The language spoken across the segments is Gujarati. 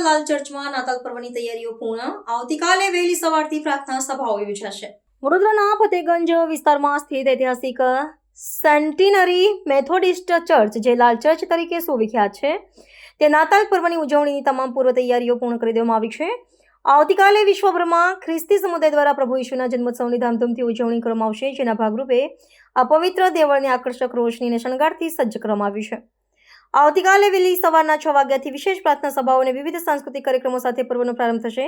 વડોદરા લાલ ચર્ચમાં નાતાલ પર્વની તૈયારીઓ પૂર્ણ. આવતીકાલે વહેલી સવારથી પ્રાર્થના સભાઓ યોજાશે. વડોદરાના ફતેગંજ વિસ્તારમાં સ્થિત ઐતિહાસિક સેન્ટિનરી મેથોડિસ્ટ ચર્ચ, જે લાલ ચર્ચ તરીકે સુવિખ્યાત છે, તે નાતાલ પર્વની ઉજવણીની તમામ પૂર્વ તૈયારીઓ પૂર્ણ કરી દેવામાં આવી છે. આવતીકાલે વિશ્વભરમાં ખ્રિસ્તી સમુદાય દ્વારા પ્રભુ ઈસુના જન્મોત્સવની ધામધૂમથી ઉજવણી કરવામાં આવશે, જેના ભાગરૂપે આ પવિત્ર દેવળને આકર્ષક રોશની અને શણગારથી સજ્જ કરવામાં આવ્યું છે. આવતીકાલે વહેલી સવારના 6 વાગ્યાથી વિશેષ પ્રાર્થના સભાઓ અને વિવિધ સાંસ્કૃતિક કાર્યક્રમો સાથે પર્વનો પ્રારંભ થશે,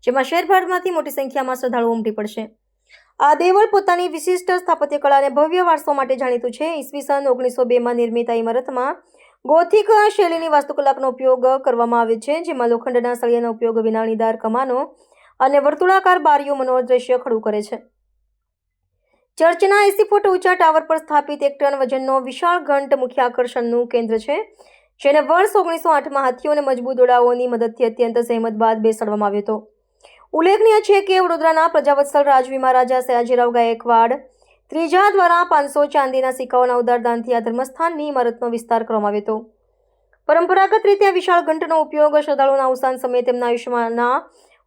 જેમાં શહેરભરમાંથી મોટી સંખ્યામાં શ્રદ્ધાળુઓ ઉમટી પડશે. આ દેવળ પોતાની વિશિષ્ટ સ્થાપત્ય કળા અને ભવ્ય વારસો માટે જાણીતું છે. ઈસવીસન 1902માં નિર્મિત આ ઇમારતમાં ગોથિક શૈલીની વાસ્તુકલાનો ઉપયોગ કરવામાં આવે છે, જેમાં લોખંડના સળિયાનો ઉપયોગ વિનાણીદાર કમાનો અને વર્તુળાકાર બારીઓ મનોહર દ્રશ્ય ખડું કરે છે. ચર્ચના 80 ફૂટ ઊંચા ટાવર પર સ્થાપિત 1 ટન વજનનો વિશાળ ઘંટ મુખ્ય આકર્ષણનું કેન્દ્ર છે, જેને વર્ષ 1908માં હાથીઓ અને મજબૂત દોડાઓની મદદથી અત્યંત સહેમત બાદ બેસાડવામાં આવ્યો હતો. ઉલ્લેખનીય છે કે વડોદરાના પ્રજાવત્સલ રાજવી મહારાજા સયાજીરાવ ગાયકવાડ ત્રીજા દ્વારા 500 ચાંદીના સિક્કાઓના ઉદાર દાનથી આ ધર્મસ્થાનની ઇમારતનો વિસ્તાર કરવામાં આવ્યો હતો. પરંપરાગત રીતે આ વિશાળ ઘંટનો ઉપયોગ શ્રદ્ધાળુઓના અવસાન સમયે તેમના આયુષ્યમાંના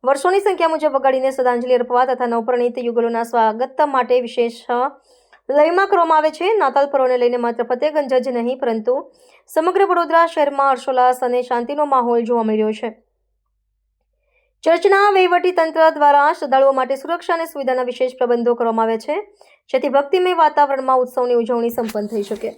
વર્ષોની સંખ્યા મુજબ વગાડીને શ્રદ્ધાંજલિ અર્પવા તથા નવપરિણીત યુગલોના સ્વાગત માટે વિશેષ લયમાં કરવામાં આવે છે. નાતાલ પર્વને લઈને માત્ર ફતેગંજ જ નહીં, પરંતુ સમગ્ર વડોદરા શહેરમાં હર્ષોલ્લાસ અને શાંતિનો માહોલ જોવા મળી રહ્યો છે. ચર્ચના વહીવટી તંત્ર દ્વારા શ્રદ્ધાળુઓ માટે સુરક્ષા અને સુવિધાના વિશેષ પ્રબંધો કરવામાં આવ્યા છે, જેથી ભક્તિમય વાતાવરણમાં ઉત્સવની ઉજવણી સંપન્ન થઈ શકે.